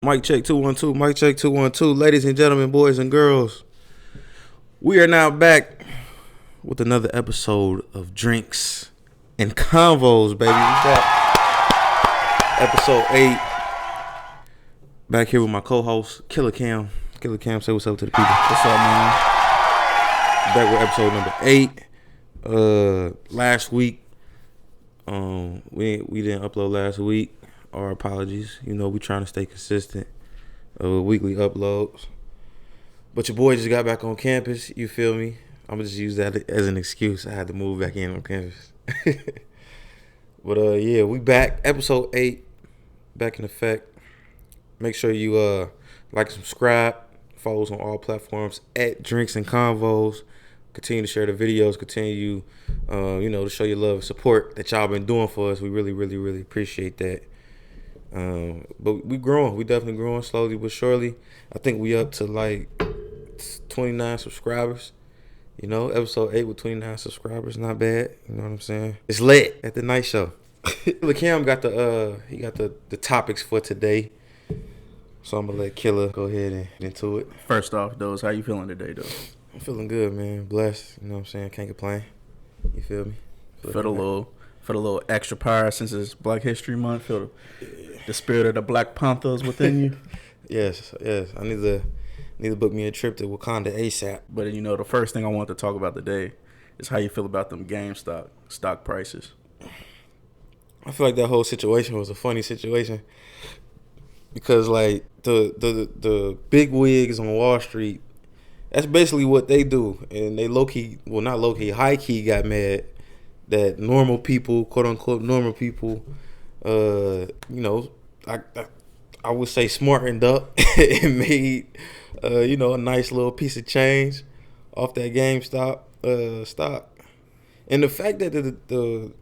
Mic check 212. Mic check 212. Ladies and gentlemen, boys and girls, we are now back with another episode of Drinks and Convos, baby. We back. Episode 8. Back here with my co-host, Killer Cam. Killer Cam, say what's up to the people. What's up, man? Back with episode number 8. Last week, we didn't upload last week. Our apologies. You know, we trying to stay consistent with weekly uploads. But your boy just got back on campus. You feel me? I'm gonna just use that as an excuse. I had to move back in on campus. But yeah, we back. Episode 8, back in effect. Make sure you like and subscribe. Follow us on all platforms at Drinks and Convos. Continue to share the videos. Continue, to show your love and support that y'all been doing for us. We really, really, really appreciate that. But we growing. We definitely growing slowly but surely. I think we up to like 29 subscribers. You know, episode 8 with 29 subscribers, not bad. You know what I'm saying? It's lit at the night show. Look, Cam got the topics for today. So I'm gonna let Killer go ahead and get into it. First off, Dose, how you feeling today, though? I'm feeling good, man. Blessed. You know what I'm saying? Can't complain. You feel me? Feel a little extra power since it's Black History Month. Feel the spirit of the Black Panthers within you. Yes. I need to book me a trip to Wakanda ASAP. But the first thing I want to talk about today is how you feel about them GameStop stock prices. I feel like that whole situation was a funny situation because like the big wigs on Wall Street, that's basically what they do, and they high key got mad that normal people, quote unquote normal people, I would say smartened up and made a nice little piece of change off that GameStop stock. And the fact that the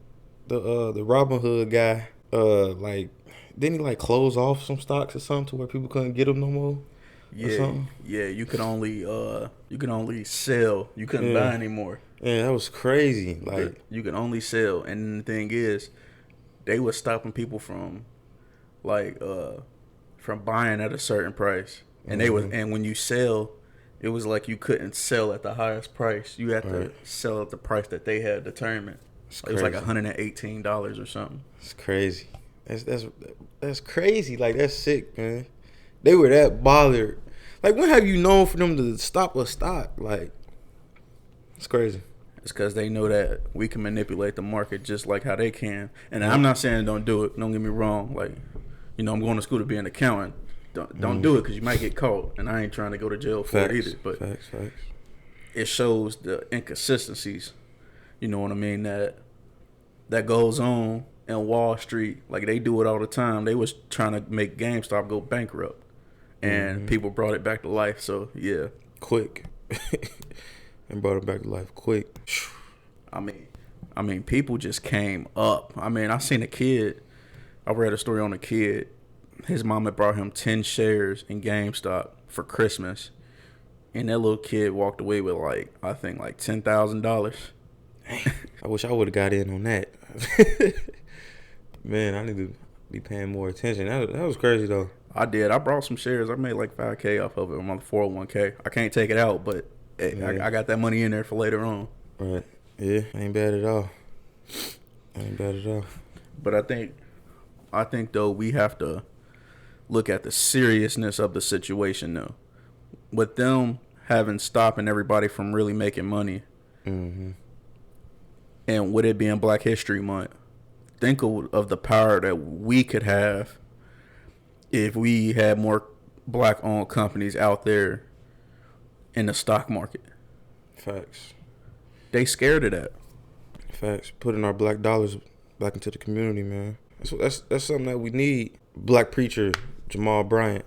Robinhood guy didn't he close off some stocks or something to where people couldn't get them no more? Yeah, you could only sell. You couldn't buy anymore. Yeah, that was crazy. You can only sell, and the thing is, they were stopping people from buying at a certain price, and and when you sell, it was like you couldn't sell at the highest price. You had to sell at the price that they had determined. It was like $118 or something. It's crazy. That's crazy. Like, that's sick, man. They were that bothered. Like, when have you known for them to stop a stock? Like, it's crazy. It's because they know that we can manipulate the market just like how they can. And I'm not saying don't do it. Don't get me wrong. Like, I'm going to school to be an accountant. Don't do it because you might get caught. And I ain't trying to go to jail for it either. But facts. It shows the inconsistencies. You know what I mean? That goes on in Wall Street. Like, they do it all the time. They was trying to make GameStop go bankrupt. And people brought it back to life. So, yeah. Quick. And brought it back to life quick. I mean, people just came up. I mean, I seen a kid. I read a story on a kid. His mom had brought him 10 shares in GameStop for Christmas. And that little kid walked away with, I think $10,000. I wish I would have got in on that. Man, I need to be paying more attention. That was crazy, though. I did. I brought some shares. I made $5K off of it on my 401k. I can't take it out, but hey, I got that money in there for later on. Right. Yeah, ain't bad at all. But I think though, we have to look at the seriousness of the situation, though. With them stopping everybody from really making money, and with it being Black History Month, think of the power that we could have if we had more Black-owned companies out there in the stock market. Facts. They scared of that. Facts. Putting our Black dollars back into the community, man. That's something that we need. Black preacher Jamal Bryant.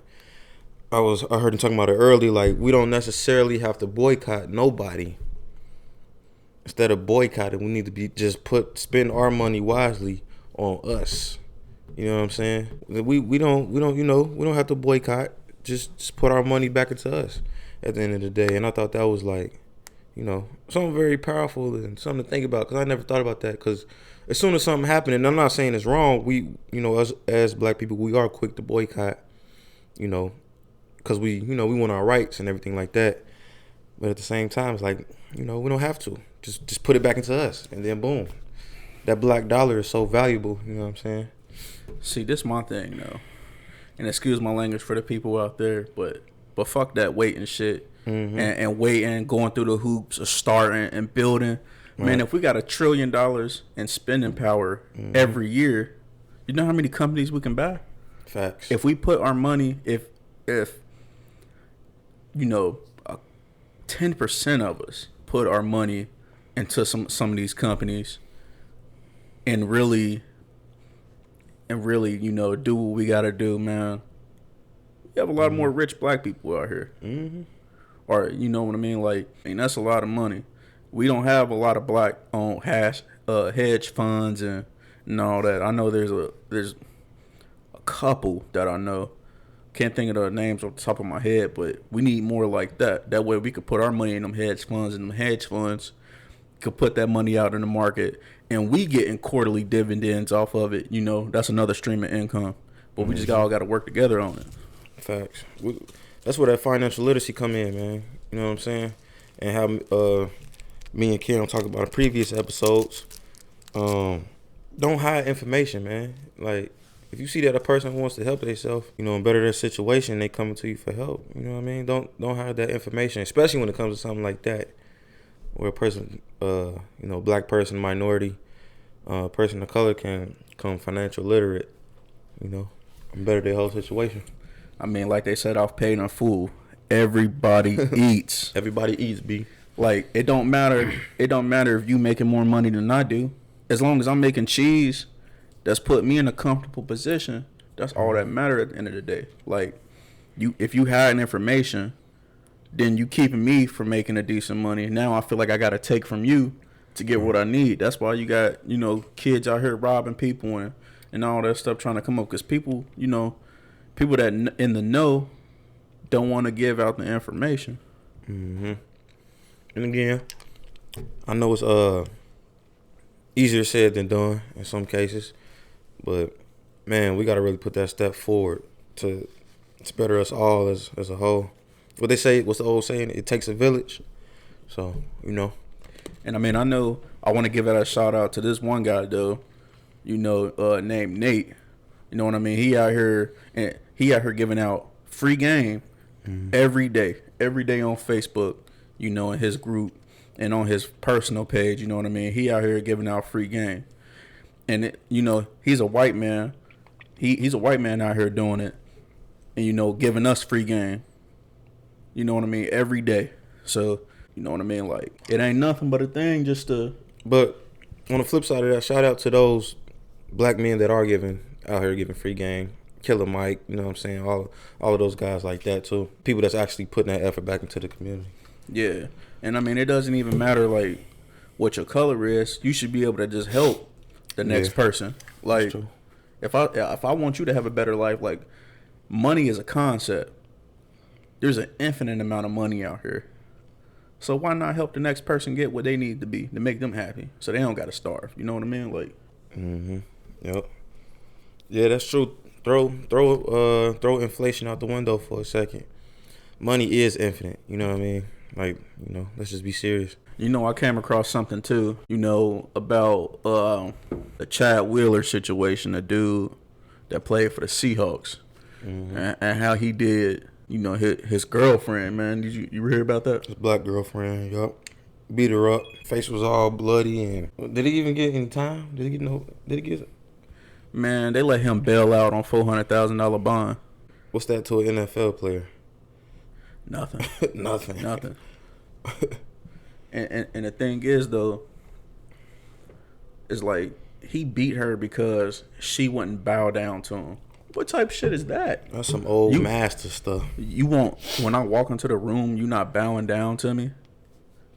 I heard him talking about it early. Like, we don't necessarily have to boycott nobody. Instead of boycotting, we need to spend our money wisely on us. You know what I'm saying? We don't have to boycott. Just put our money back into us at the end of the day. And I thought that was something very powerful and something to think about, because I never thought about that. Because as soon as something happened, and I'm not saying it's wrong, we, as Black people, we are quick to boycott you know, because we want our rights and everything like that. But at the same time, it's like, we don't have to. Just put it back into us, and then boom, that black dollar is so valuable. You know what I'm saying? See, this my thing though, and excuse my language for the people out there, but fuck that waiting shit, and waiting, going through the hoops of starting and building. Right. Man, if we got $1 trillion in spending power every year, you know how many companies we can buy? Facts. If we put our money, if 10% of us put our money into some of these companies and really, do what we gotta do, man. We have a lot more rich black people out here. Or, you know what I mean? Like, that's a lot of money. We don't have a lot of black owned hedge funds and all that. I know there's a couple that I know. Can't think of the names off the top of my head, but we need more like that. That way we could put our money in them hedge funds, and them hedge funds could put that money out in the market, and we getting quarterly dividends off of it. That's another stream of income. But we just all got to work together on it. Facts. That's where that financial literacy come in, man. You know what I'm saying? And how me and Kim talked about in previous episodes. Don't hide information, man. Like, if you see that a person wants to help themselves, and better their situation, they coming to you for help. You know what I mean? Don't hide that information, especially when it comes to something like that, where a person, black person, minority, person of color can become financial literate, and better their whole situation. I mean, like they said off Paid in Full, everybody eats. Everybody eats, B. Like, it don't matter. It don't matter if you making more money than I do. As long as I'm making cheese, that's put me in a comfortable position. That's all that matters at the end of the day. Like, if you hide information, then you keeping me from making a decent money. Now I feel like I got to take from you to get what I need. That's why you got, kids out here robbing people and all that stuff trying to come up. Because people, people that in the know don't want to give out the information. And again, I know it's easier said than done in some cases. But, man, we got to really put that step forward to better us all as a whole. What they say, what's the old saying? It takes a village. So, And, I know I want to give a shout out to this one guy, though, named Nate. You know what I mean? He out here giving out free game every day on Facebook, in his group and on his personal page. You know what I mean? He out here giving out free game. And, he's a white man. He's a white man out here doing it and, giving us free game. You know what I mean? Every day. So, you know what I mean? Like, it ain't nothing but a thing just to... But on the flip side of that, shout out to those black men that are out here giving free game. Killer Mike, you know what I'm saying? All of those guys like that, too. People that's actually putting that effort back into the community. Yeah. And, it doesn't even matter, like, what your color is. You should be able to just help the next person. Like, if I want you to have a better life, like, money is a concept. There's an infinite amount of money out here. So why not help the next person get what they need to be to make them happy, so they don't gotta starve? You know what I mean? Like. Yep. Yeah, that's true. Throw inflation out the window for a second. Money is infinite. You know what I mean? Like, let's just be serious. I came across something too, about the Chad Wheeler situation, a dude that played for the Seahawks, and how he did, his girlfriend, man. Did you hear about that? His black girlfriend, yup. Beat her up. Face was all bloody, and did he even get any time? Did he get? Man, they let him bail out on $400,000 bond. What's that to an NFL player? Nothing. Nothing. And the thing is, though, is like he beat her because she wouldn't bow down to him. What type of shit is that? That's some old master stuff. You want, when I walk into the room, you not bowing down to me,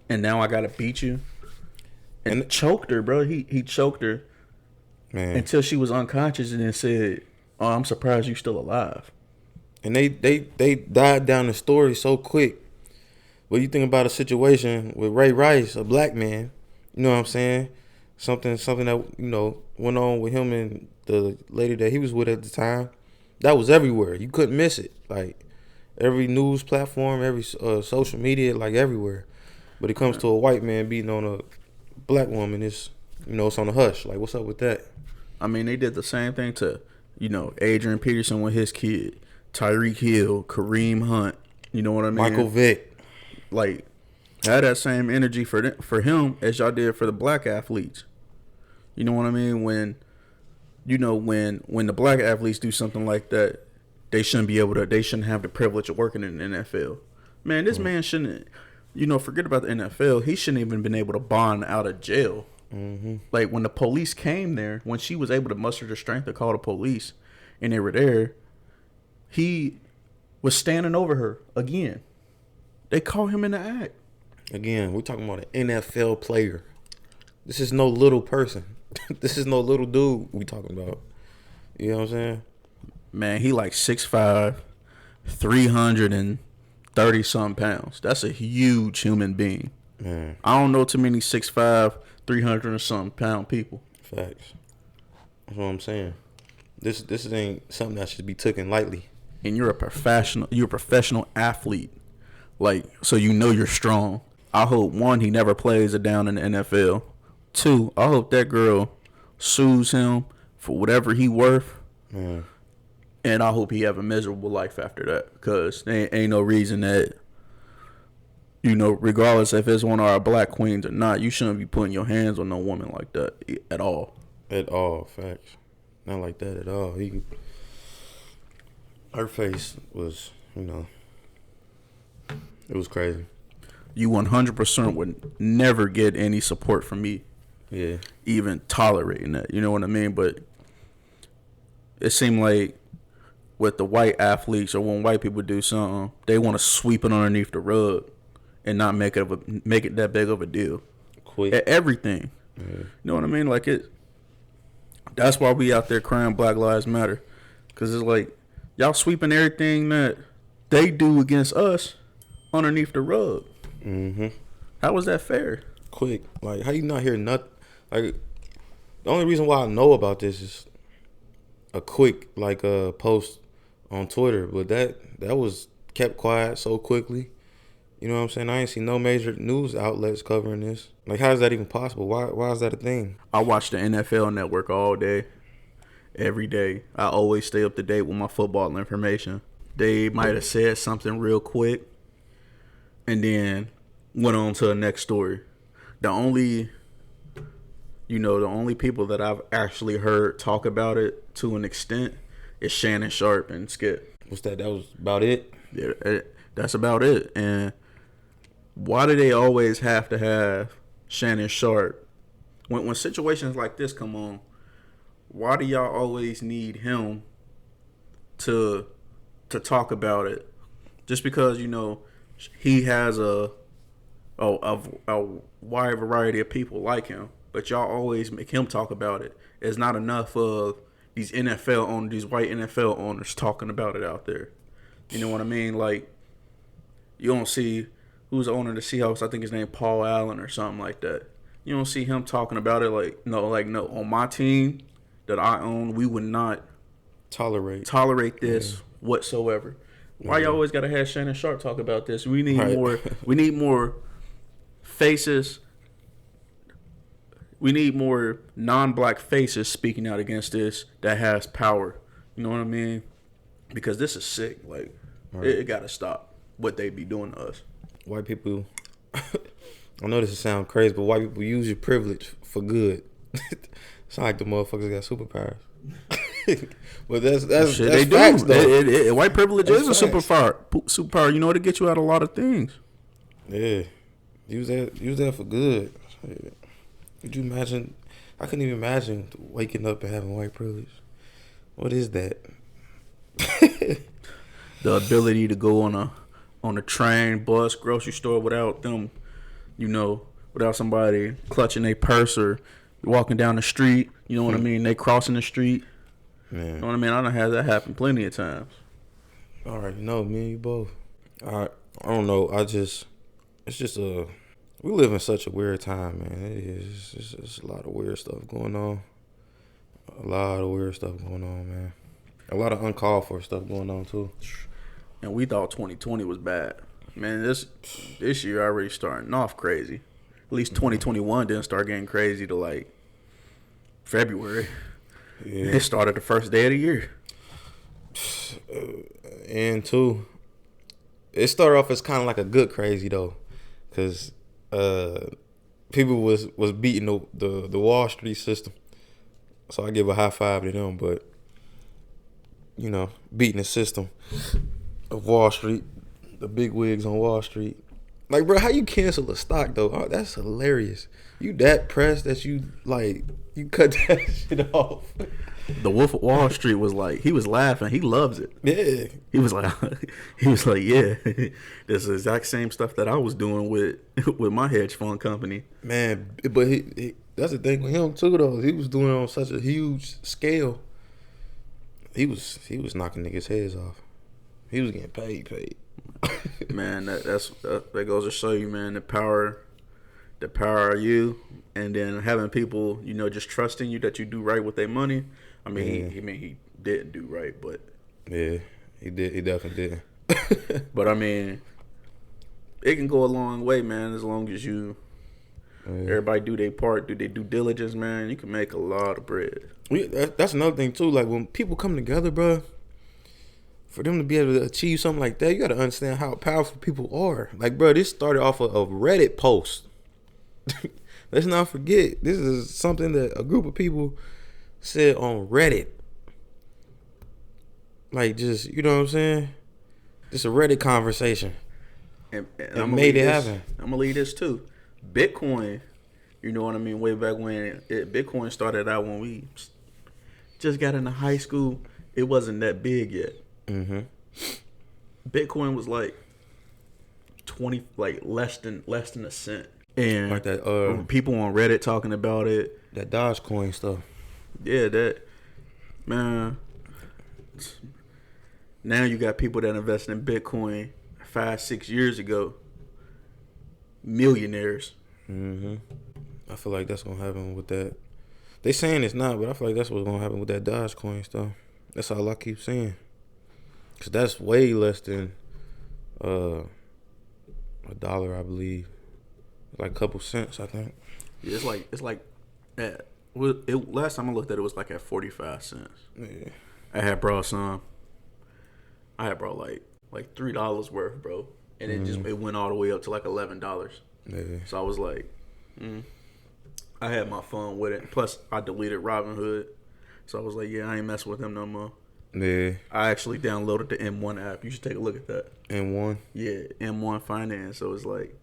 and now I gotta beat you. And choked her, bro. He choked her, man, until she was unconscious, and then said, "Oh, I'm surprised you still alive." And they died down the story so quick. But you think about a situation with Ray Rice, a black man, you know what I'm saying? Something that, went on with him and the lady that he was with at the time. That was everywhere. You couldn't miss it. Like every news platform, every social media, like everywhere. But it comes to a white man beating on a black woman, it's it's on the hush. Like, what's up with that? I mean, they did the same thing to, Adrian Peterson with his kid, Tyreek Hill, Kareem Hunt. You know what I mean? Michael Vick. Like, had that same energy for him as y'all did for the black athletes. You know what I mean? When the black athletes do something like that, they shouldn't have the privilege of working in the NFL. Man, this man shouldn't, forget about the NFL. He shouldn't even been able to bond out of jail. Mm-hmm. Like, when the police came there, when she was able to muster the strength to call the police and they were there, he was standing over her again. They caught him in the act. Again, we're talking about an NFL player. This is no little person. This is no little dude we talking about. You know what I'm saying? Man, he like 6'5", 330-something pounds. That's a huge human being. Man. I don't know too many 6'5", 300-something pound people. Facts. That's what I'm saying. This ain't something that should be taken lightly. And you're a professional athlete. Like, so you're strong. I hope, one, he never plays it down in the NFL. Two, I hope that girl sues him for whatever he worth. Man. And I hope he have a miserable life after that. Because there ain't no reason that, regardless if it's one of our black queens or not, you shouldn't be putting your hands on no woman like that at all. At all, facts. Not like that at all. Her face was, it was crazy. You 100% would never get any support from me. Yeah. Even tolerating that. You know what I mean? But it seemed like with the white athletes, or when white people do something, they want to sweep it underneath the rug and not make it that big of a deal. Quick. At everything. Yeah. You know what I mean? Like, that's why we out there crying Black Lives Matter. Because it's like, y'all sweeping everything that they do against us underneath the rug. Mm-hmm. How was that fair? Quick. Like, how you not hear nothing? Like, the only reason why I know about this is a quick, post on Twitter. But that was kept quiet so quickly. You know what I'm saying? I ain't seen no major news outlets covering this. Like, how is that even possible? Why is that a thing? I watch the NFL Network all day, every day. I always stay up to date with my football information. They might have said something real quick and then went on to the next story. The only people that I've actually heard talk about it to an extent is Shannon Sharp and Skip. What's that? That was about it? Yeah, that's about it. And why do they always have to have Shannon Sharp? When situations like this come on, why do y'all always need him to talk about it? Just because, he has a wide variety of people like him, but y'all always make him talk about it. It's not enough of these white NFL owners talking about it out there. You know what I mean? Like, you don't see who's the owner of the Seahawks. I think his name Paul Allen or something like that. You don't see him talking about it no. On my team that I own, we would not tolerate this whatsoever. Why you always gotta have Shannon Sharp talk about this? We need more. We need more faces. We need more non-black faces speaking out against this that has power. You know what I mean? Because this is sick. Like, it gotta stop what they be doing to us. White people. I know this sound crazy, but white people use your privilege for good. Sound like the motherfuckers got superpowers. But that's they facts, do. Though. White privilege That's is a facts. superpower. You know, to get you out of a lot of things. Yeah, use that for good. Could you imagine? I couldn't even imagine waking up and having white privilege. What is that? The ability to go on a train, bus, grocery store without them, without somebody clutching a purse or walking down the street. You know what I mean? They crossing the street. Man. You know what I mean? I done had that happen plenty of times. All right, me and you both. I don't know. It's just we live in such a weird time, man. It's a lot of weird stuff going on. Man. A lot of uncalled for stuff going on too. And we thought 2020 was bad. Man, this year already starting off crazy. At least 2021 didn't start getting crazy till like February. Yeah. It started the first day of the year. And two, it started off as kind of like a good crazy though, because people was beating the Wall Street system. So I give a high five to them, but you know, beating the system of Wall Street, the big wigs on Wall Street. Like, bro, how you cancel a stock though? Oh, that's hilarious. You that pressed that you cut that shit off. The Wolf of Wall Street was like, he was laughing. He loves it. Yeah. He was like, yeah, this is the exact same stuff that I was doing with my hedge fund company. Man, but he that's the thing with him too though. He was doing it on such a huge scale. He was knocking niggas' heads off. He was getting paid. Man, that goes to show you, man, the power of you, and then having people, you know, just trusting you that you do right with their money. I mean, he didn't do right, but yeah, he did. He definitely did. But I mean, it can go a long way, man. As long as everybody do their part, do their due diligence, man. You can make a lot of bread. That's another thing too. Like when people come together, bro, for them to be able to achieve something like that, you got to understand how powerful people are. Like, bro, this started off of a Reddit post. Let's not forget, this is something that a group of people said on Reddit. Like, just, you know what I'm saying? Just a Reddit conversation. And I'm made it happen. I'm going to leave this too. Bitcoin, you know what I mean? Way back when Bitcoin started out, when we just got into high school, it wasn't that big yet. Mm-hmm. Bitcoin was like 20, like less than a cent. And like that, people on Reddit talking about it. That Dogecoin stuff. Yeah, that, man. Now you got people that invested in Bitcoin 5-6 years ago. Millionaires. Mm-hmm. I feel like that's gonna happen with that. They saying it's not, but I feel like that's what's gonna happen with that Dogecoin stuff. That's all I keep saying. Cause that's way less than $1, I believe. Like a couple cents, I think. Yeah, it's like at last time I looked at it was like at 45 cents. Yeah. I had brought like $3 worth, bro, and it went all the way up to like $11. Yeah. So I was like, I had my fun with it. Plus, I deleted Robinhood, so I was like, yeah, I ain't messing with them no more. Yeah. I actually downloaded the M1 app. You should take a look at that. M1. Yeah, M1 Finance. So it's like,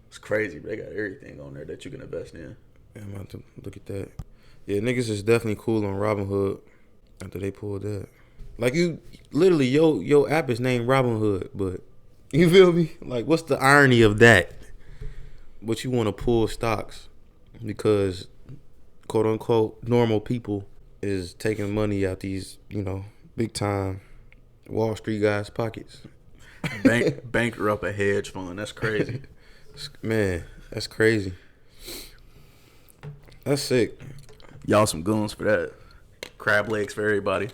it's crazy. They got everything on there that you can invest in. Yeah, I'm about to look at that. Yeah, niggas is definitely cool on Robinhood after they pulled that. Like, you literally, your app is named Robinhood, but you feel me? Like, what's the irony of that? But you want to pull stocks because, quote unquote, normal people is taking money out these, you know, big time Wall Street guys' pockets. Bankrupt a hedge fund. That's crazy. Man, that's crazy. That's sick. Y'all some goons for that. Crab legs for everybody.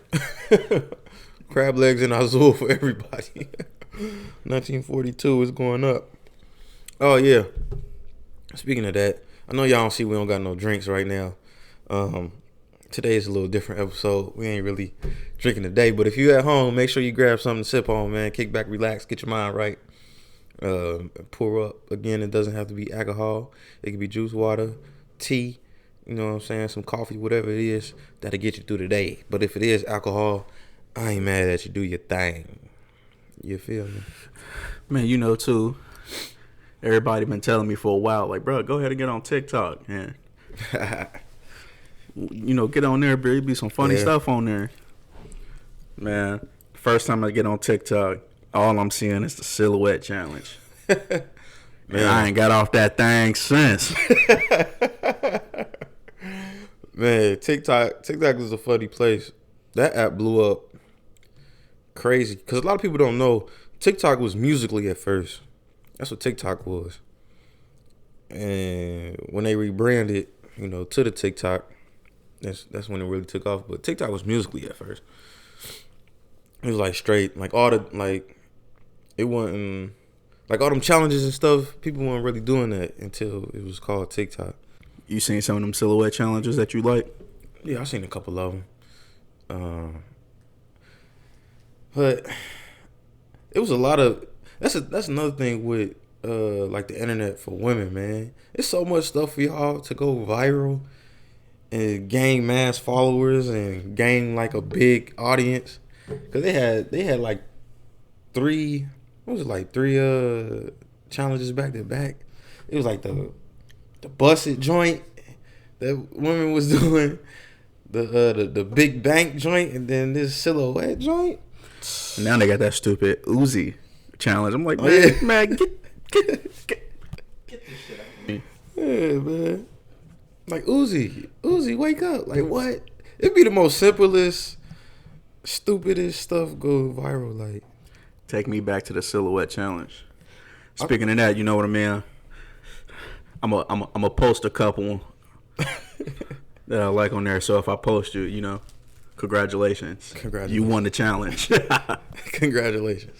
Crab legs and Azul for everybody. 1942 is going up. Oh, yeah. Speaking of that, I know y'all don't see we don't got no drinks right now. Today is a little different episode. We ain't really drinking today, but if you at home, make sure you grab something to sip on, man. Kick back, relax, get your mind right. Pour up. Again, it doesn't have to be alcohol. It can be juice, water, tea, you know what I'm saying, some coffee, whatever it is that'll get you through the day. But if it is alcohol, I ain't mad at you. Do your thing. You feel me? Man, you know, too, everybody been telling me for a while, like, bro, go ahead and get on TikTok. And, you know, get on there, bro. There be some funny stuff on there. Man, first time I get on TikTok, all I'm seeing is the silhouette challenge. Man, I ain't got off that thing since. Man, TikTok is a funny place. That app blew up crazy because a lot of people don't know TikTok was Musical.ly at first. That's what TikTok was. And when they rebranded, you know, to the TikTok, that's when it really took off. But TikTok was Musical.ly at first. It was like straight, like all the like it wasn't like all them challenges and stuff. People weren't really doing that until it was called TikTok. You seen some of them silhouette challenges that you like? Yeah, I seen a couple of them. But it was a lot of that's another thing with like the internet for women, man. It's so much stuff for y'all to go viral and gain mass followers and gain like a big audience. Cause they had like three, what was it, like three challenges back to back. It was like the busted joint that women was doing, the big bank joint, and then this silhouette joint. Now they got that stupid Uzi challenge. I'm like, Oh, man, yeah. man, get this shit out of me. Yeah, man. Like Uzi, wake up! Like what? It'd be the most simplest, stupidest stuff go viral. Like, Take me back to the silhouette challenge. Speaking of that, you know what I mean? I'm a post a couple that I like on there. So if I post you, you know, congratulations. You won the challenge. Congratulations.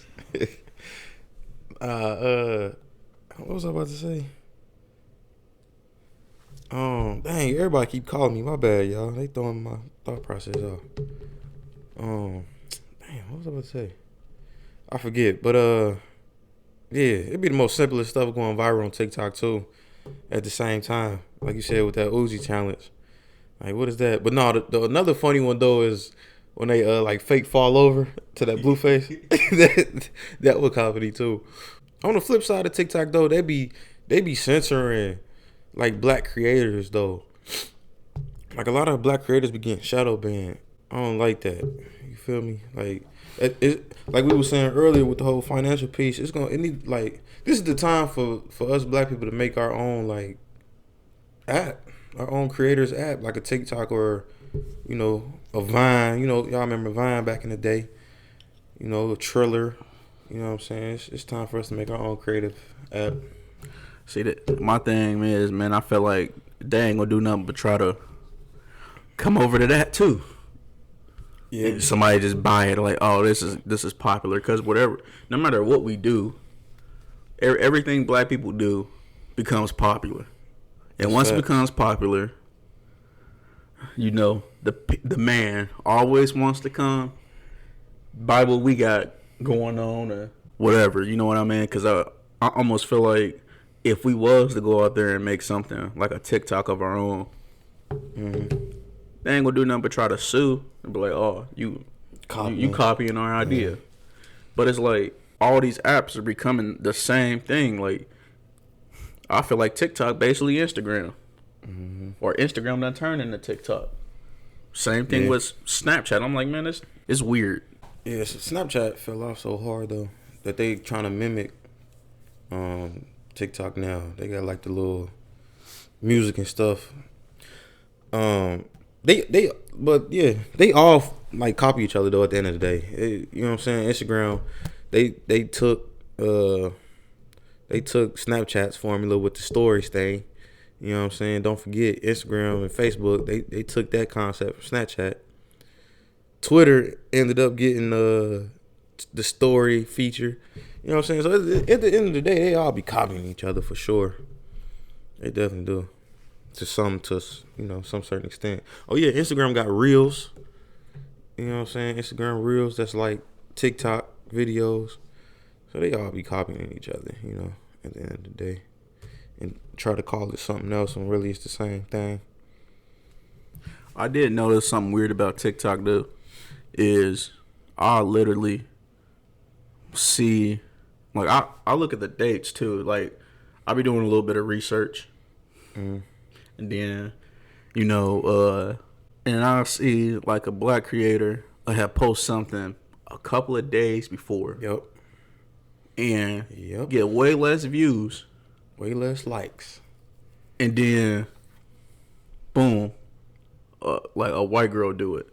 What was I about to say? Dang, everybody keep calling me. My bad, y'all. They throwing my thought process off. Damn, what was I about to say? I forget, but yeah, it'd be the most simplest stuff going viral on TikTok too. At the same time, like you said with that Uzi challenge, like what is that? But no, the another funny one though is when they like fake fall over to that blue face. that was comedy too. On the flip side of TikTok though, they be censoring like black creators though. Like a lot of black creators be getting shadow banned. I don't like that. You feel me? Like it like we were saying earlier with the whole financial piece. It need like this is the time for us black people to make our own like app, our own creators app, like a TikTok or you know a Vine. You know y'all remember Vine back in the day. You know a Triller. You know what I'm saying? It's time for us to make our own creative app. See, that my thing is, man, I feel like they ain't gonna do nothing but try to come over to that too. Yeah. Somebody just buy it like, oh, this is popular because whatever, no matter what we do, everything black people do becomes popular, and once it becomes popular, you know, the man always wants to come buy what we got going on or whatever. You know what I mean? Because I almost feel like if we was to go out there and make something like a TikTok of our own, they ain't gonna do nothing but try to sue and be like, oh, you copying our idea. But it's like all these apps are becoming the same thing. Like I feel like TikTok basically Instagram, or Instagram done turned into TikTok. Same thing with Snapchat. I'm like, man, it's weird. Yeah, so Snapchat fell off so hard though that they trying to mimic TikTok now. They got like the little music and stuff. They all like copy each other though at the end of the day. You know what I'm saying? Instagram, they took Snapchat's formula with the stories thing. You know what I'm saying? Don't forget Instagram and Facebook, they took that concept from Snapchat. Twitter ended up getting the story feature. You know what I'm saying? So at the end of the day, they all be copying each other for sure. They definitely do. To some certain extent. Oh yeah, Instagram got Reels. You know what I'm saying? Instagram Reels, that's like TikTok videos. So they all be copying each other, you know, at the end of the day. And try to call it something else when really it's the same thing. I did notice something weird about TikTok though. Is I literally see, like I look at the dates too. Like I be doing a little bit of research, and then you know, and I see like a black creator have post something a couple of days before. Yep. And get way less views, way less likes, and then boom, like a white girl do it.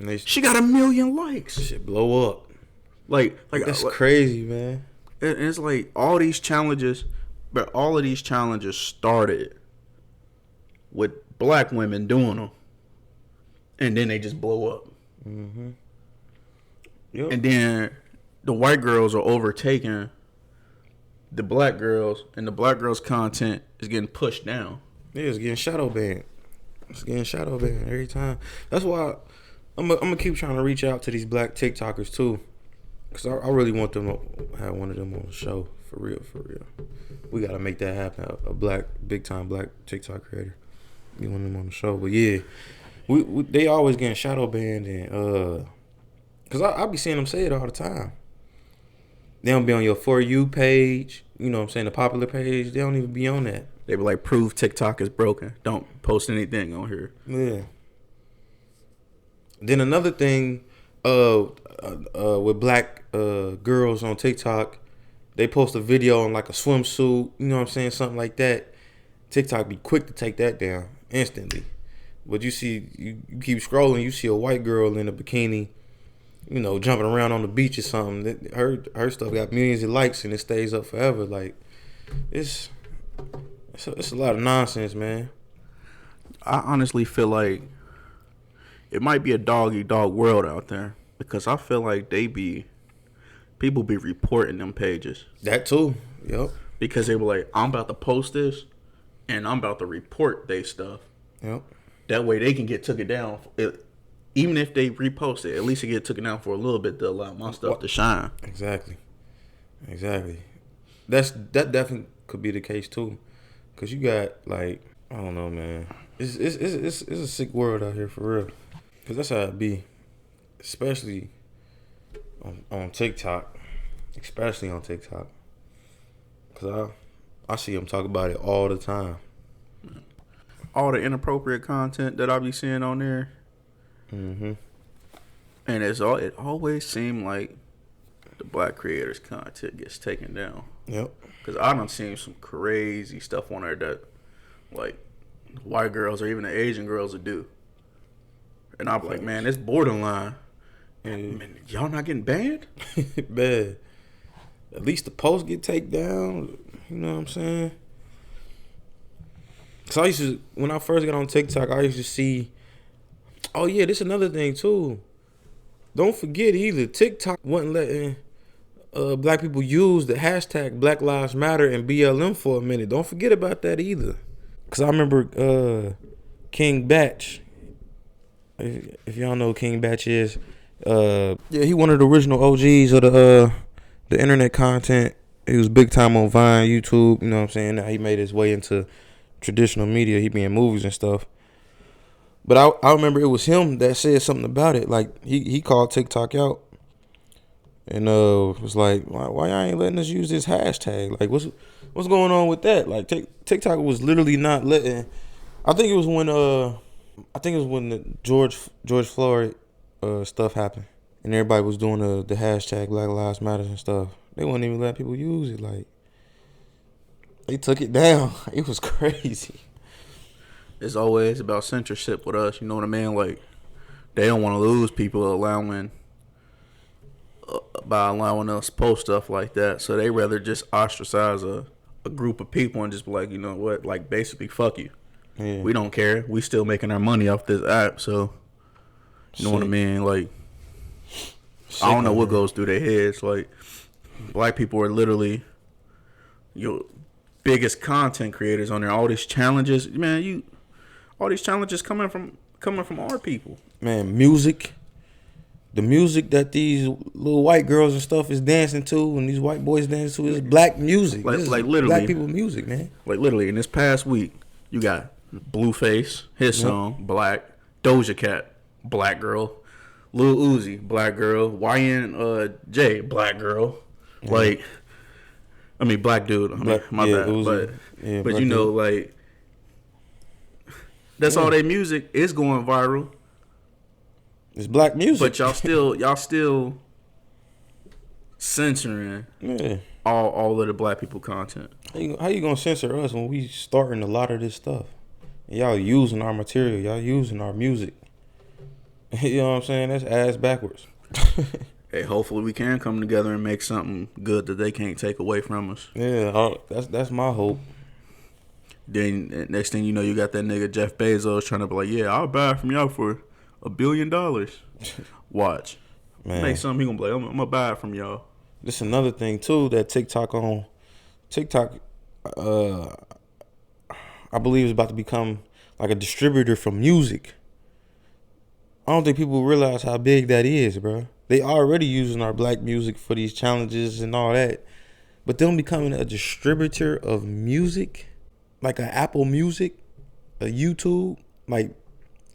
And she got 1 million likes. Shit blow up. Like that's crazy, man. And it's like all these challenges, but all of these challenges started with black women doing them, and then they just blow up. Yep. And then the white girls are overtaking the black girls, and the black girls' content is getting pushed down. Yeah, it's getting shadow banned. It's getting shadow banned every time. That's why I'm gonna keep trying to reach out to these black TikTokers too, cause I really want them to have one of them on the show for real, for real. We gotta make that happen. A black, big time black TikTok creator, get one of them on the show. But yeah, we they always getting shadow banned, and cause I be seeing them say it all the time. They don't be on your For You page, you know what I'm saying, the popular page. They don't even be on that. They were like, prove TikTok is broken. Don't post anything on here. Yeah. Then another thing, with black girls on TikTok, they post a video on like a swimsuit, you know what I'm saying, something like that. TikTok be quick to take that down instantly. But you see, you keep scrolling, you see a white girl in a bikini, you know, jumping around on the beach or something. Her stuff got millions of likes and it stays up forever. Like, it's a lot of nonsense, man. I honestly feel like it might be a dog-eat-dog world out there, because I feel like people be reporting them pages. That too. Yep. Because they were like, I'm about to post this, and I'm about to report they stuff. Yep. That way they can get took it down. Even if they repost it, at least it get taken down for a little bit to allow my stuff to shine. Exactly. That definitely could be the case too, cause you got like, I don't know, man. It's a sick world out here for real. Cause that's how it be, especially on TikTok, Cause I see them talk about it all the time. All the inappropriate content that I be seeing on there. Mm-hmm. And it always seemed like the black creators' content gets taken down. Yep. Because I done seen some crazy stuff on there that, like, white girls or even the Asian girls would do. And I'm like, man, it's borderline. And man, y'all not getting banned? Bad. At least the posts get taken down. You know what I'm saying? Cause when I first got on TikTok, I used to see. Oh yeah, this another thing too. Don't forget either, TikTok wasn't letting black people use the hashtag Black Lives Matter and BLM for a minute. Don't forget about that either. Cause I remember King Batch. If y'all know who King Batch is, yeah, he one of the original OGs of the internet content. He was big time on Vine, YouTube. You know what I'm saying? Now he made his way into traditional media. He be in movies and stuff. But I remember it was him that said something about it. Like he called TikTok out and was like, why y'all ain't letting us use this hashtag? Like what's going on with that? Like TikTok was literally not letting. I think it was when the George Floyd stuff happened and everybody was doing the hashtag Black Lives Matter and stuff. They wouldn't even let people use it. Like they took it down. It was crazy. It's always about censorship with us. You know what I mean? Like, they don't want to lose people by allowing us to post stuff like that. So they rather just ostracize a group of people and just be like, you know what? Like, basically, fuck you. Yeah. We don't care. We still making our money off this app. So, you know what I mean? Like, I don't know what goes through their heads. Like, black people are literally your biggest content creators on there. All these challenges, man, all these challenges coming from our people. Man, the music that these little white girls and stuff is dancing to and these white boys dancing to is black music. Like literally black people music, man. Like literally in this past week, you got Blueface, his song, Black, Doja Cat, Black Girl, Lil Uzi, Black Girl, YN Black Girl. Yeah. Like, I mean, black dude. My bad. Uzi. But you know, dude. Like, that's all their music is going viral. It's black music. But y'all still censoring all of the black people content. How you gonna censor us when we starting a lot of this stuff? Y'all using our material. Y'all using our music. You know what I'm saying? That's ass backwards. Hey, hopefully we can come together and make something good that they can't take away from us. Yeah, that's my hope. Then next thing you know, you got that nigga Jeff Bezos trying to be like, yeah, I'll buy it from y'all for $1 billion. Watch. Make Man, something he gonna be like, I'm gonna buy it from y'all. this another thing too that TikTok, uh, I believe is about to become like a distributor for music. I don't think people realize how big that is, bro. They already using our black music for these challenges and all that, but them becoming a distributor of music, like a Apple Music, a YouTube, like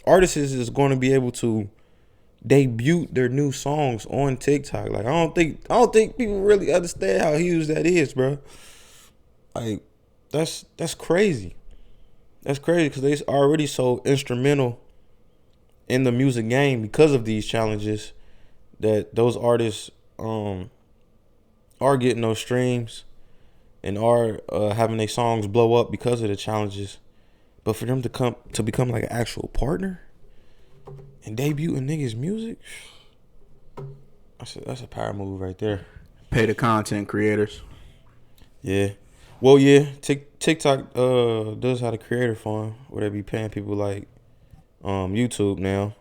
artists is going to be able to debut their new songs on TikTok. Like I don't think people really understand how huge that is, bro. Like that's crazy. That's crazy because they already so instrumental in the music game because of these challenges that those artists are getting those streams and are having their songs blow up because of the challenges. But for them to become like an actual partner and debut in niggas' music, that's a power move right there. Pay the content creators. Yeah. Well, yeah. TikTok does have a creator fund where they be paying people like YouTube now,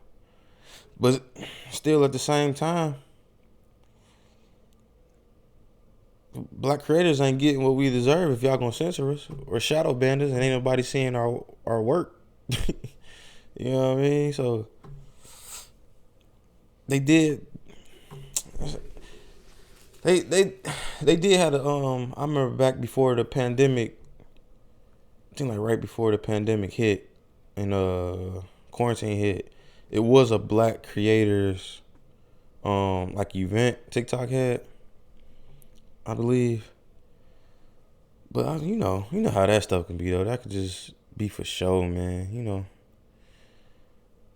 but still at the same time, black creators ain't getting what we deserve if y'all gonna censor us or shadow ban us and ain't nobody seeing our work. You know what I mean? So they did. They did have a I remember back before the pandemic. I think like right before the pandemic hit and quarantine hit, it was a black creators like event TikTok had, I believe. But you know how that stuff can be though. That could just be for show, man. You know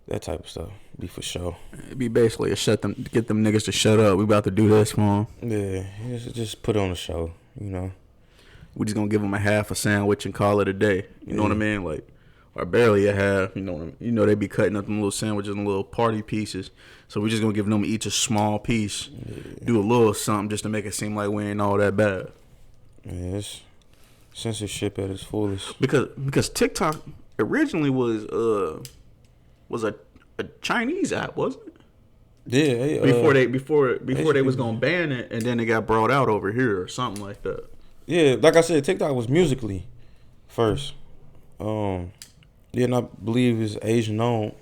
that type of stuff be for show. It'd be basically get them niggas to shut up. We about to do this for them. Yeah, just put on a show. You know. We just gonna give them a half a sandwich and call it a day. You know what I mean? Like, or barely a half. You know what I mean? You know they be cutting up them little sandwiches and little party pieces. So we just gonna give them each a small piece. Yeah. Do a little something just to make it seem like we ain't all that bad. Yeah, it's censorship at its fullest. Because TikTok originally was a Chinese app, wasn't it? Yeah. Before they was gonna ban it, and then it got brought out over here or something like that. Yeah, like I said, TikTok was Musically first. Yeah, and I believe it's Asian owned.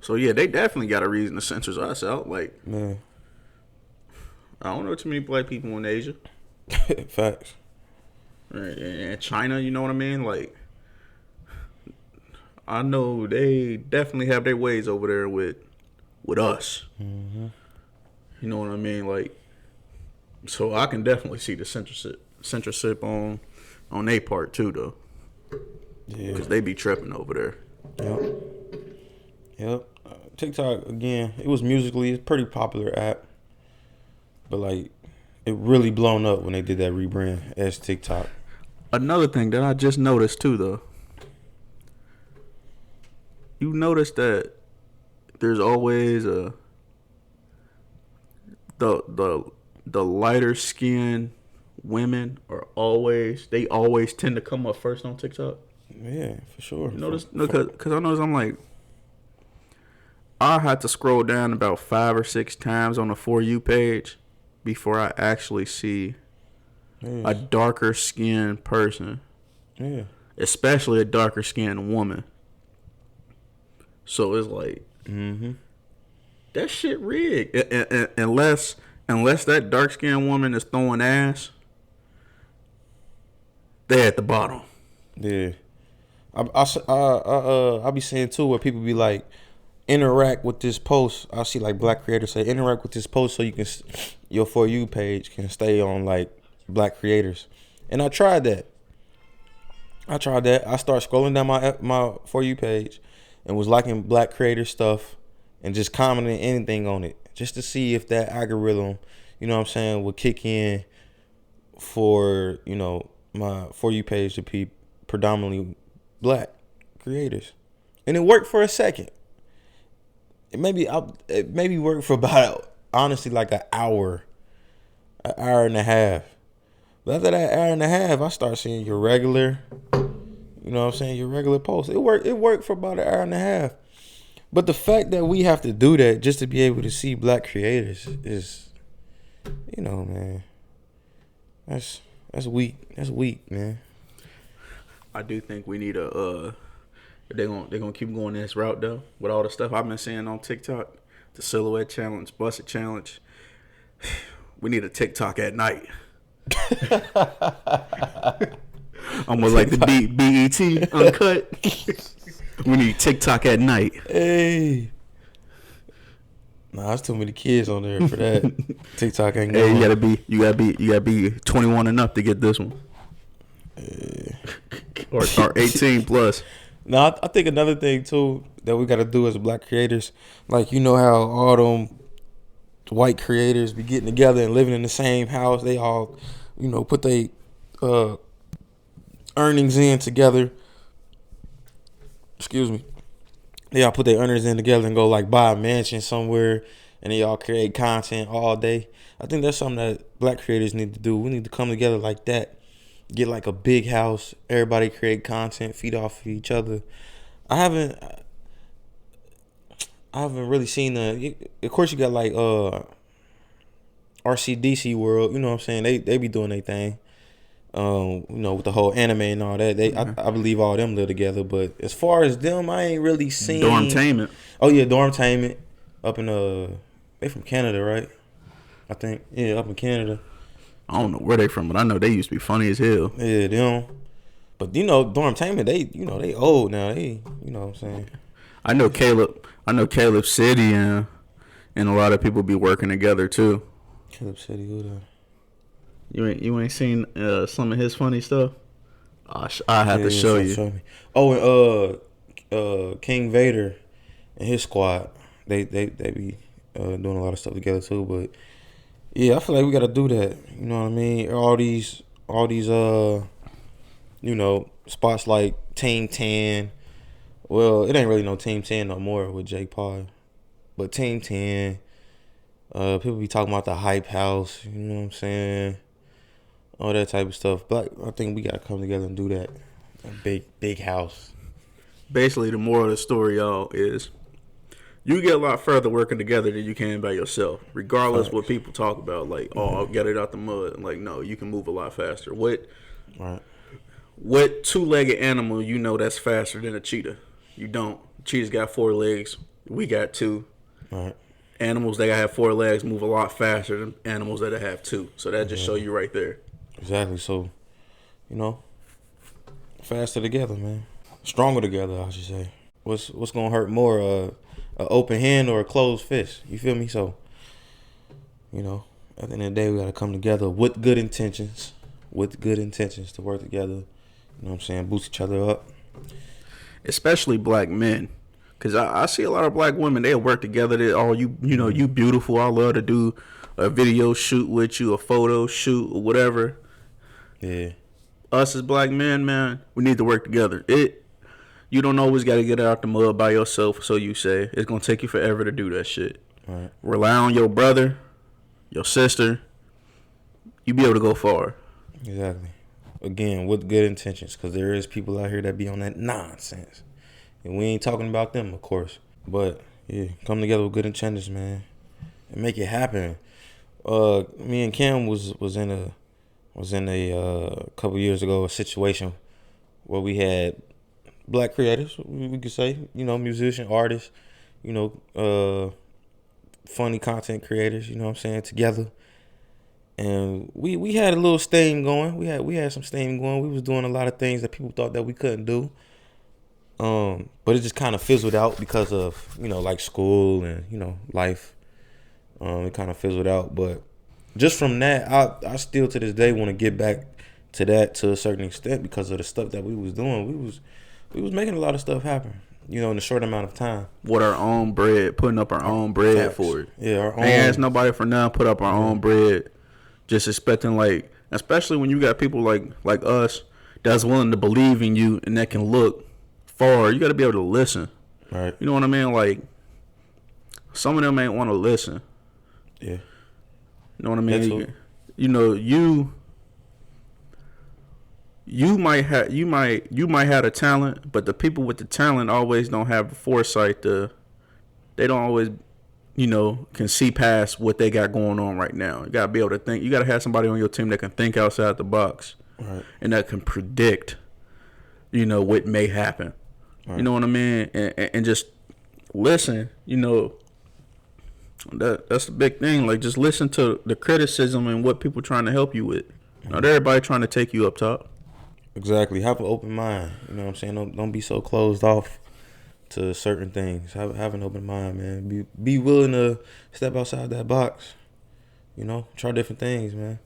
So yeah, they definitely got a reason to censor us out. Like, man, I don't know too many black people in Asia. Facts. And China, you know what I mean? Like, I know they definitely have their ways over there with us. Mm-hmm. You know what I mean? Like, so I can definitely see the censorship on their part too, though. Yeah, because they be tripping over there. Yep. TikTok again. It was Musically. It's a pretty popular app, but like, it really blown up when they did that rebrand as TikTok. Another thing that I just noticed too, though. You notice that there's always the lighter skinned women they always tend to come up first on TikTok. Yeah, for sure. You notice? No, because I notice I'm like, I had to scroll down about 5 or 6 times on the For You page before I actually see a darker skinned person. Yeah. Especially a darker skinned woman. So it's like, that shit rigged. Unless that dark skinned woman is throwing ass, they at the bottom. Yeah. I be saying too where people be like, interact with this post. I see like black creators say interact with this post so you can your For You page can stay on like black creators. And I tried that. I start scrolling down my For You page and was liking black creator stuff and just commenting anything on it just to see if that algorithm, you know what I'm saying, would kick in for, you know, my For You page to be predominantly black creators. And it worked for a second. It maybe worked for about, honestly, like an hour and a half. But after that hour and a half, I start seeing your regular, you know what I'm saying, your regular post. It worked for about an hour and a half. But the fact that we have to do that just to be able to see black creators is, man, that's weak. That's weak, man. I do think we need a. They're gonna keep going this route though with all the stuff I've been seeing on TikTok, the silhouette challenge, bust it challenge. We need a TikTok at night. Almost like the BET uncut. We need TikTok at night. Hey. Nah, there's too many kids on there for that. TikTok ain't going. Hey, you gotta be 21 and up to get this one. Or 18 plus. Now, I think another thing too that we gotta do as black creators, like how all them white creators be getting together and living in the same house. They all, put their earnings in together. Excuse me. They all put their earnings in together and go like buy a mansion somewhere, and they all create content all day. I think that's something that black creators need to do. We need to come together like that. Get like a big house. Everybody create content, feed off of each other. I haven't really seen of course you got like RCDC World. You know what I'm saying? They be doing their thing. With the whole anime and all that, I believe all them live together. But as far as them, I ain't really seen Dormtainment. Oh yeah, Dormtainment up in they from Canada, right? I think up in Canada. I don't know where they from, but I know they used to be funny as hell. Yeah, them. But Dormtainment, they old now. They, what I'm saying. I know Caleb City and a lot of people be working together too. Caleb City, who that? You ain't seen some of his funny stuff? I have to show you. Show me. Oh, and King Vader and his squad, they be doing a lot of stuff together too. But yeah, I feel like we gotta do that. You know what I mean? All these spots like Team 10. Well, it ain't really no Team 10 no more with Jake Paul, but Team 10. People be talking about the hype house. You know what I'm saying? All that type of stuff. But I think we gotta come together and do that. A big house. Basically, the moral of the story, y'all, is you get a lot further working together than you can by yourself. Regardless what people talk about, like, I'll get it out the mud. Like, no, you can move a lot faster. What two-legged animal that's faster than a cheetah? You don't. Cheetah's got 4 legs. We got 2. Right. Animals that have 4 legs move a lot faster than animals that have 2. So that just show you right there. Exactly. So, faster together, man. Stronger together, I should say. What's gonna hurt more, an open hand or a closed fist? You feel me? So, at the end of the day, we gotta come together with good intentions. To work together. You know what I'm saying? Boost each other up. Especially black men. Because I see a lot of black women, they'll work together. They all, you beautiful. I love to do a video shoot with you, a photo shoot, or whatever. Yeah. Us as black men, man, we need to work together. You don't always got to get out the mud by yourself, so you say. It's going to take you forever to do that shit. Right. Rely on your brother, your sister. You be able to go far. Exactly. Again, with good intentions, because there is people out here that be on that nonsense. And we ain't talking about them, of course. But, yeah, come together with good intentions, man. And make it happen. Me and Cam was in a couple years ago a situation where we had black creators, we could say, musician, artists, funny content creators, you know what I'm saying, together. And we had a little steam going. We had some steam going. We was doing a lot of things that people thought that we couldn't do. But it just kind of fizzled out because of, like school and, life. It kind of fizzled out. But just from that, I still to this day want to get back to that to a certain extent because of the stuff that we was doing. We was making a lot of stuff happen, in a short amount of time. With our own bread, putting up our own bread Facts. for it. Yeah, our own. Ain't ask nobody for nothing, put up our own bread. Just expecting, like, especially when you got people like us that's willing to believe in you and that can look far. You got to be able to listen. Right. You know what I mean? Like, some of them ain't want to listen. Yeah. You know what I mean? You might have a talent, but the people with the talent always don't have the foresight to they don't always, can see past what they got going on right now. You gotta be able to think. You gotta have somebody on your team that can think outside the box, Right. and that can predict, what may happen. Right. You know what I mean? And just listen. That's the big thing. Like, just listen to the criticism and what people trying to help you with. Not everybody trying to take you up top. Exactly. Have an open mind. You know what I'm saying? Don't be so closed off to certain things. Have an open mind, man. Be willing to step outside that box. Try different things, man.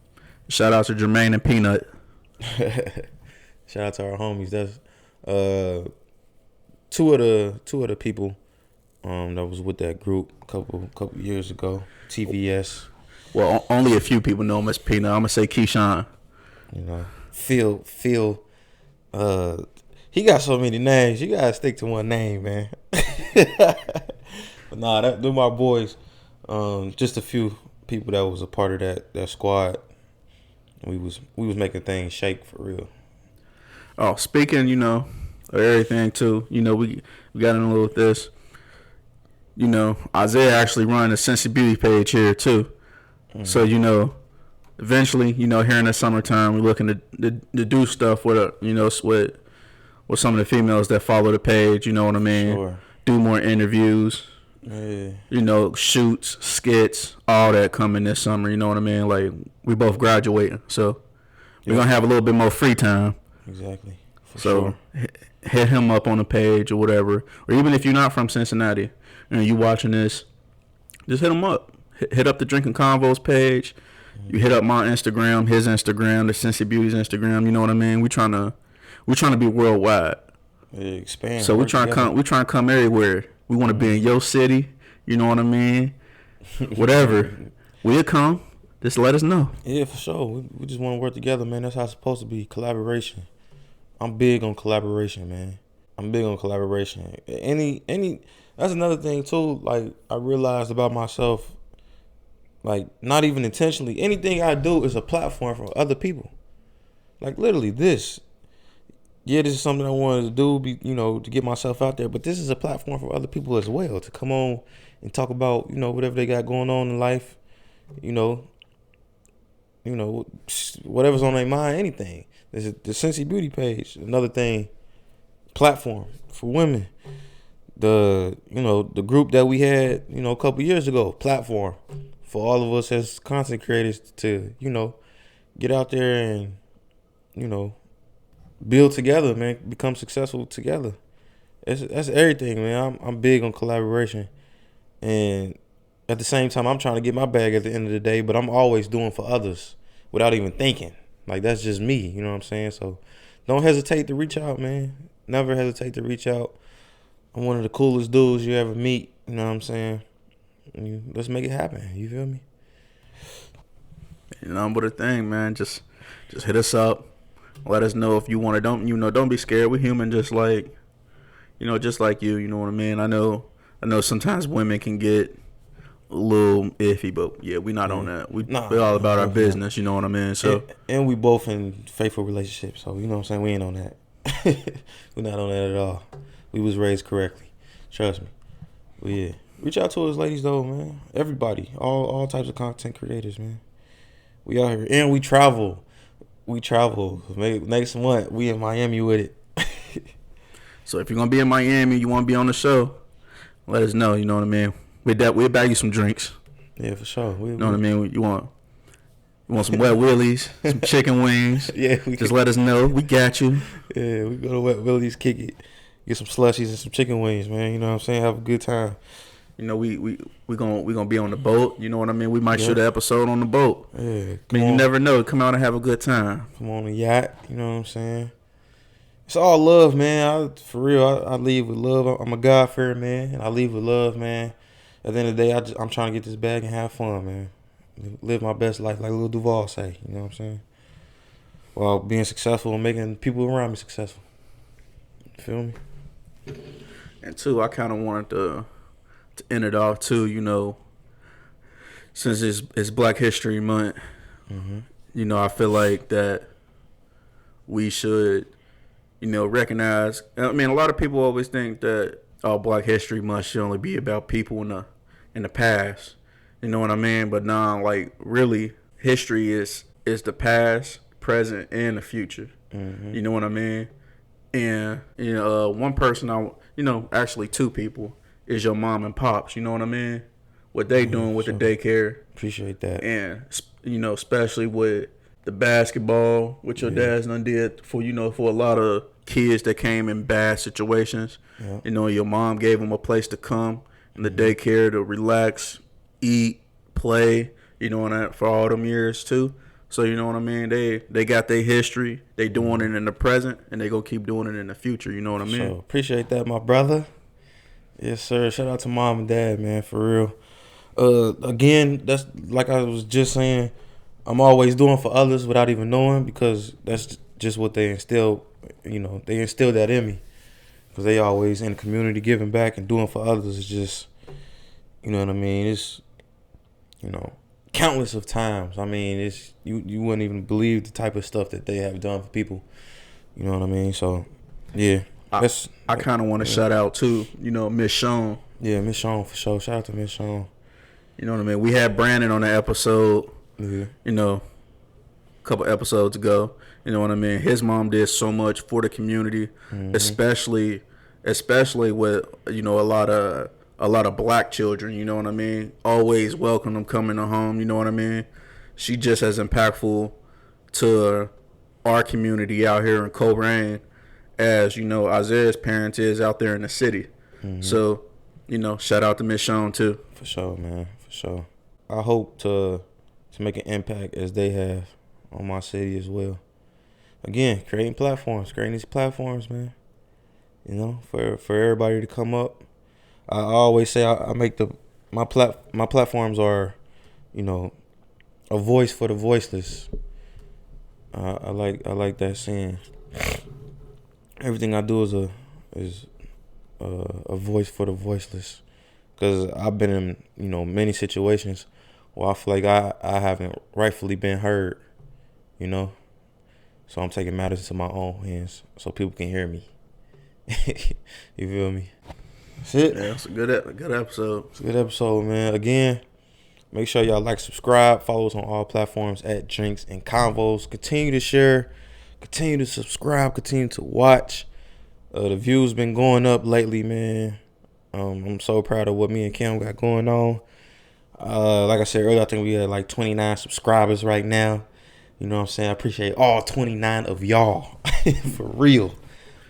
Shout out to Jermaine and Peanut. Shout out to our homies. That's two of the people that was with that group a couple years ago. TVS. Well, only a few people know him as Peanut. I'm gonna say Keyshawn. Phil. He got so many names. You gotta stick to one name, man. But nah, they're my boys. Just a few people that was a part of that squad. We was making things shake for real. Oh, speaking, of everything too. We got in a little with this. Isaiah actually run a Cincy Beauty page here too. Mm-hmm. So eventually, here in the summertime, we're looking to do stuff with with some of the females that follow the page. You know what I mean? Sure. Do more interviews. Yeah. Shoots, skits, all that coming this summer. You know what I mean? Like, we both graduating, so we're gonna have a little bit more free time. Exactly. So hit him up on the page or whatever, or even if you're not from Cincinnati and you watching this, just hit him up. Hit up the Drinking Convos page. You hit up my Instagram, his Instagram, the Cincy Beauty's Instagram. You know what I mean? We trying to be worldwide. Yeah, expand. So we trying to come everywhere. We want to be in your city. You know what I mean? Whatever. We'll come. Just let us know. Yeah, for sure. We just want to work together, man. That's how it's supposed to be. Collaboration. I'm big on collaboration, man. Any that's another thing too. Like, I realized about myself, like, not even intentionally, anything I do is a platform for other people. Like, literally this. Yeah, this is something I wanted to do, to get myself out there. But this is a platform for other people as well to come on and talk about, whatever they got going on in life, whatever's on their mind, anything. This is the Cincy Beauty page. Another thing, platform for women. The group that we had, a couple years ago, platform for all of us as content creators to, get out there and, build together, man. Become successful together. That's everything, man. I'm big on collaboration, and at the same time, I'm trying to get my bag at the end of the day. But I'm always doing for others without even thinking. Like, that's just me. You know what I'm saying? So don't hesitate to reach out, man. Never hesitate to reach out. I'm one of the coolest dudes you ever meet. You know what I'm saying? Let's make it happen. You feel me? But a thing, man. Just hit us up. Let us know if you want to. Don't be scared. We're human, just like you. You know what I mean? I know sometimes women can get a little iffy, but yeah, we not on that. We're all about our business. You know what I mean? So and we both in faithful relationships. So you know what I'm saying? We ain't on that. We're not on that at all. We was raised correctly. Trust me. But yeah, reach out to us, ladies, though, man. Everybody, all types of content creators, man. We out here and we travel. Next month, we in Miami with it. So if you're gonna be in Miami, you want to be on the show, let us know. You know what I mean? We'll bag you some drinks. Yeah, for sure. You know what I mean? You want some wet willies, some chicken wings? Yeah, just let us know. We got you. Yeah, we go to Wet Willie's, kick it, get some slushies and some chicken wings, man. You know what I'm saying? Have a good time. We gonna be on the boat. You know what I mean? We might shoot an episode on the boat. Yeah, you never know. Come out and have a good time. Come on a yacht. You know what I'm saying? It's all love, man. For real, I leave with love. I'm a God-fearing man, and I leave with love, man. At the end of the day, I'm trying to get this bag and have fun, man. Live my best life, like Lil Duval say. You know what I'm saying? While being successful and making people around me successful. You feel me? And two, I kind of wanted to end it off too. Since it's Black History Month, I feel like that we should, recognize. I mean, a lot of people always think that oh, Black History Month should only be about people in the past. You know what I mean? But nah, like really, history is the past, present, and the future. Mm-hmm. You know what I mean? And one person actually two people is your mom and pops. You know what I mean? What they Yeah, doing with the sure. daycare, Appreciate that. and especially with the basketball, what your Yeah. dad's done did for for a lot of kids that came in bad situations. Yeah. Your mom gave them a place to come in the Mm-hmm. daycare to relax, eat, play. And that for all them years too. So you know what I mean? They got their history. They doing Mm-hmm. it in the present, and they gonna keep doing it in the future. You know what I mean? So appreciate that, my brother. Yes, sir. Shout out to mom and dad, man, for real. Again, that's like I was just saying. I'm always doing for others without even knowing, because that's just what they instill. They instill that in me, because they always in the community giving back and doing for others. It's just, you know what I mean. It's, countless of times. I mean, it's you wouldn't even believe the type of stuff that they have done for people. You know what I mean? So, yeah, that's. I kind of want to shout out too. Miss Sean. Yeah, Miss Sean for sure. Shout out to Miss Sean. You know what I mean? We had Brandon on the episode. Yeah. A couple episodes ago. You know what I mean? His mom did so much for the community, Mm-hmm. especially with a lot of black children. You know what I mean? Always welcome them coming to home. You know what I mean? She just as impactful to our community out here in Coleraine as Isaiah's parents is out there in the city. Mm-hmm. So shout out to Miss Sean too. For sure, man. For sure. I hope to make an impact as they have on my city as well. Again, creating these platforms, man. For everybody to come up. I always say I make my platforms are, a voice for the voiceless. I like that saying. Everything I do is a voice for the voiceless. Because I've been in, many situations where I feel like I haven't rightfully been heard, So I'm taking matters into my own hands so people can hear me. You feel me? That's it. Yeah, it's a good episode. It's a good episode, man. Again, make sure y'all like, subscribe, follow us on all platforms at Drinks and Convos. Continue to share, continue to subscribe, continue to watch. The views been going up lately, man. I'm so proud of what me and Kim got going on. Like I said earlier, I think we had like 29 subscribers right now. You know what I'm saying? I appreciate all 29 of y'all. For real.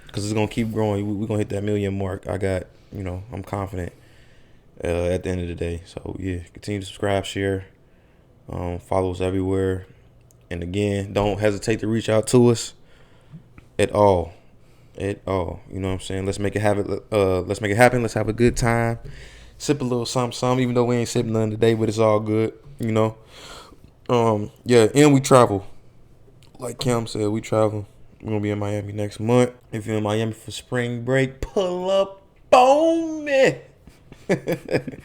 Because it's going to keep growing. We're going to hit that million mark. I'm confident at the end of the day. So, yeah, continue to subscribe, share, follow us everywhere. And again, don't hesitate to reach out to us at all. You know what I'm saying? Let's make it happen. Let's make it happen. Let's have a good time. Sip a little something, even though we ain't sipping none today, but it's all good, Yeah, and we travel. Like Kim said, we travel. We're gonna be in Miami next month. If you're in Miami for spring break, pull up on me. And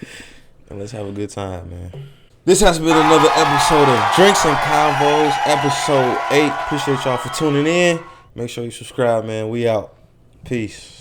let's have a good time, man. This has been another episode of Drinks and Convos, episode 8. Appreciate y'all for tuning in. Make sure you subscribe, man. We out. Peace.